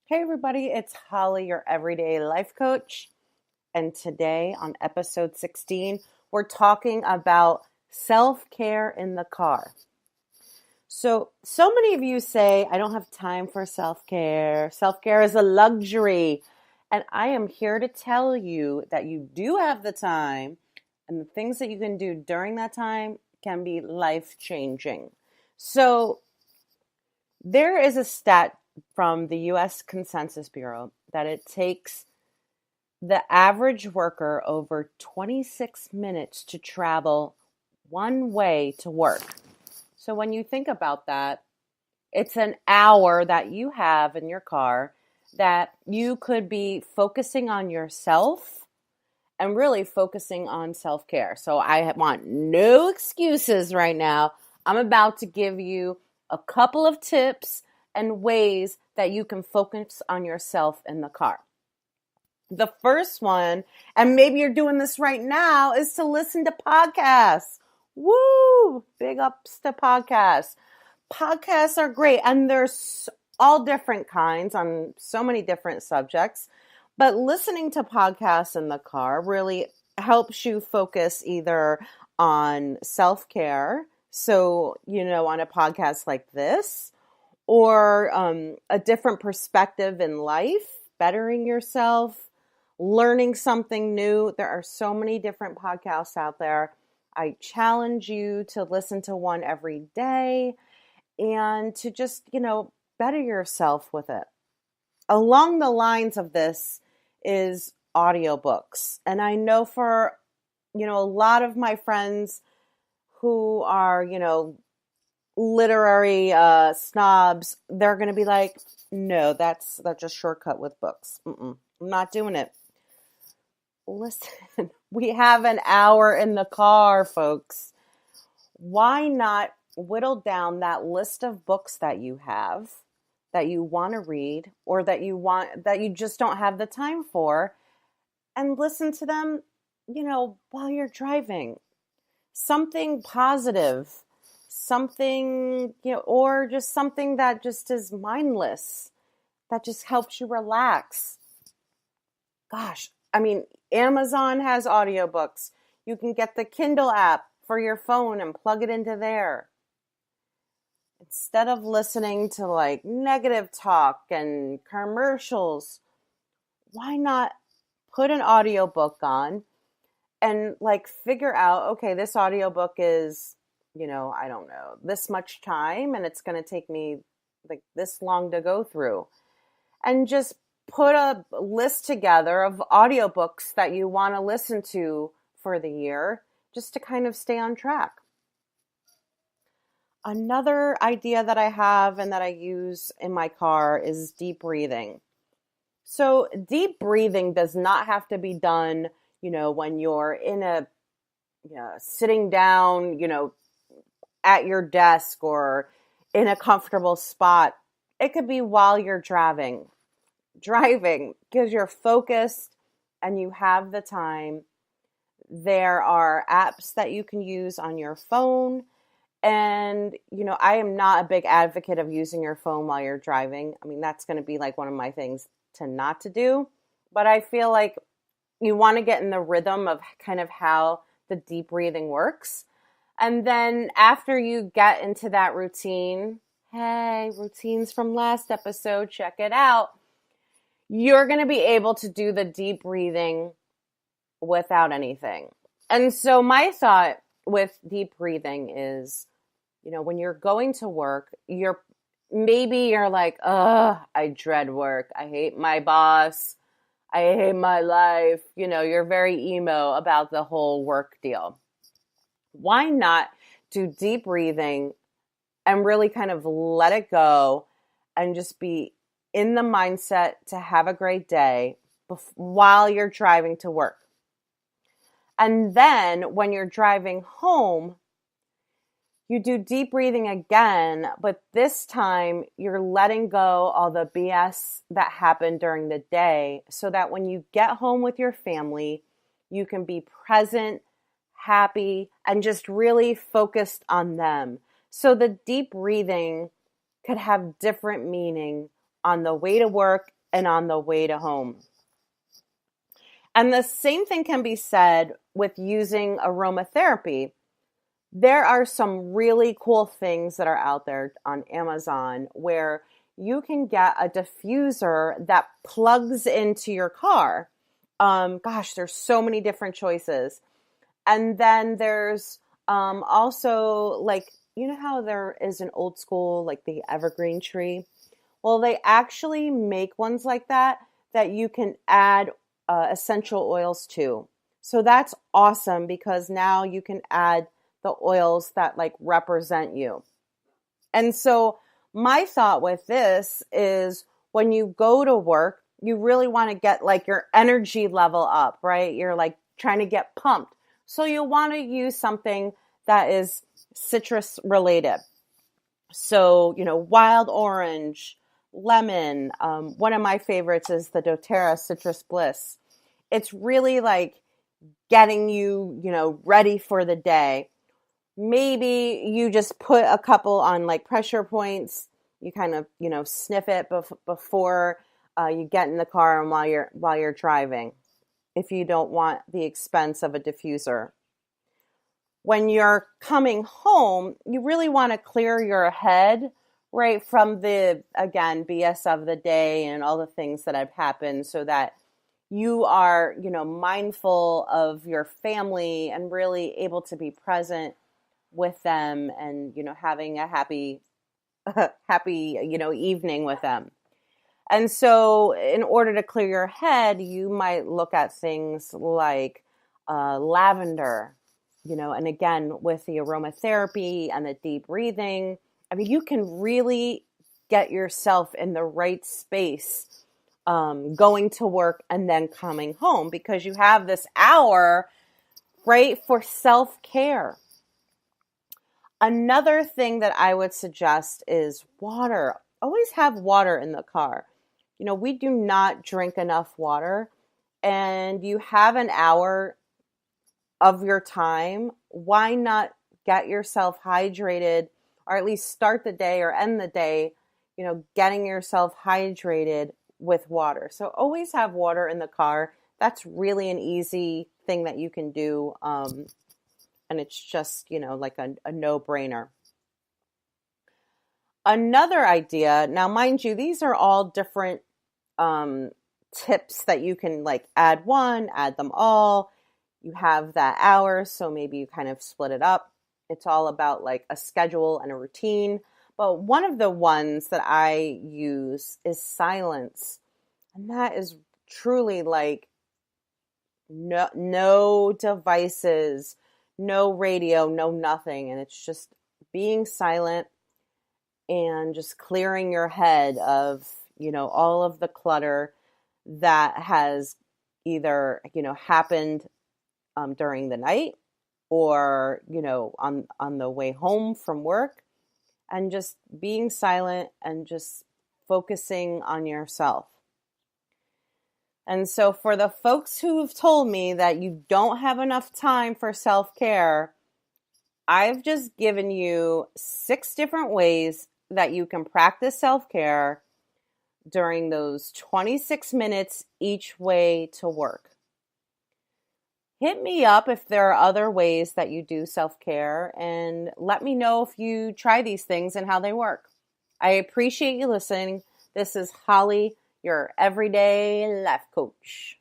Hey, everybody, it's Holly, your everyday life coach. And today on episode 16, we're talking about self care in the car. So many of you say, I don't have time for self care. Self care is a luxury. And I am here to tell you that you do have the time, and the things that you can do during that time can be life changing. So, there is a stat from the US Census Bureau that it takes the average worker over 26 minutes to travel one way to work. So when you think about that, it's an hour that you have in your car that you could be focusing on yourself and really focusing on self care. So I want no excuses right now. I'm about to give you a couple of tips and ways that you can focus on yourself in the car. The first one, and maybe you're doing this right now, is to listen to podcasts. Woo! Big ups to podcasts. Podcasts are great, and there's all different kinds on so many different subjects. But listening to podcasts in the car really helps you focus either on self-care, so, on a podcast like this, or a different perspective in life, bettering yourself, learning something new. There are so many different podcasts out there. I challenge you to listen to one every day and to just, better yourself with it. Along the lines of this is audiobooks. And I know for, a lot of my friends who are, literary snobs, they're going to be like, no, that's a shortcut with books. I'm not doing it. Listen, we have an hour in the car, folks. Why not whittle down that list of books that you have that you want to read or that you just don't have the time for, and listen to them, while you're driving. Something positive, something, or just something that just is mindless, that just helps you relax. Gosh, I mean, Amazon has audiobooks. You can get the Kindle app for your phone and plug it into there. Instead of listening to like negative talk and commercials, why not put an audiobook on and like figure out, okay, this audiobook is, I don't know, this much time, and it's going to take me like this long to go through. And just put a list together of audiobooks that you want to listen to for the year, just to kind of stay on track. Another idea that I have and that I use in my car is deep breathing. So deep breathing does not have to be done, when you're in a, sitting down, at your desk or in a comfortable spot. It could be while you're driving because you're focused and you have the time. There are apps that you can use on your phone. And, I am not a big advocate of using your phone while you're driving. I mean, that's going to be like one of my things to not to do. But I feel like you want to get in the rhythm of kind of how the deep breathing works. And then after you get into that routine, hey, routines from last episode, check it out. You're going to be able to do the deep breathing without anything. And so my thought with deep breathing is, when you're going to work, you're like, I dread work. I hate my boss. I hate my life. You're very emo about the whole work deal. Why not do deep breathing and really kind of let it go and just be in the mindset to have a great day while you're driving to work? And then when you're driving home, you do deep breathing again, but this time you're letting go all the BS that happened during the day so that when you get home with your family, you can be present, happy, and just really focused on them. So the deep breathing could have different meaning on the way to work and on the way to home. And the same thing can be said with using aromatherapy. There are some really cool things that are out there on Amazon where you can get a diffuser that plugs into your car. There's so many different choices. And then there's also, like, you know how there is an old school, like the evergreen tree? Well, they actually make ones like that you can add essential oils to. So that's awesome because now you can add the oils that like represent you. And so my thought with this is when you go to work, you really want to get like your energy level up, right? You're like trying to get pumped. So you want to use something that is citrus related. So, wild orange, lemon. One of my favorites is the doTERRA Citrus Bliss. It's really like getting you, ready for the day. Maybe you just put a couple on like pressure points. You kind of, sniff it before you get in the car and while you're driving, if you don't want the expense of a diffuser. When you're coming home, you really want to clear your head, right, from the, again, BS of the day and all the things that have happened so that you are, mindful of your family and really able to be present with them and, having a happy, evening with them. And so in order to clear your head, you might look at things like lavender, and again, with the aromatherapy and the deep breathing, I mean, you can really get yourself in the right space going to work and then coming home because you have this hour, right, for self-care. Another thing that I would suggest is water. Always have water in the car. We do not drink enough water, and you have an hour of your time. Why not get yourself hydrated, or at least start the day or end the day, getting yourself hydrated with water. So always have water in the car. That's really an easy thing that you can do. And it's just, like a no-brainer. Another idea, now mind you, these are all different tips that you can like add one, add them all. You have that hour, so maybe you kind of split it up. It's all about like a schedule and a routine. But one of the ones that I use is silence. And that is truly like no devices, no radio, no nothing. And it's just being silent and just clearing your head of, all of the clutter that has either, happened during the night or, on the way home from work, and just being silent and just focusing on yourself. And so for the folks who've told me that you don't have enough time for self-care, I've just given you 6 different ways that you can practice self-care during those 26 minutes each way to work. Hit me up if there are other ways that you do self-care, and let me know if you try these things and how they work. I appreciate you listening. This is Holly, your everyday life coach.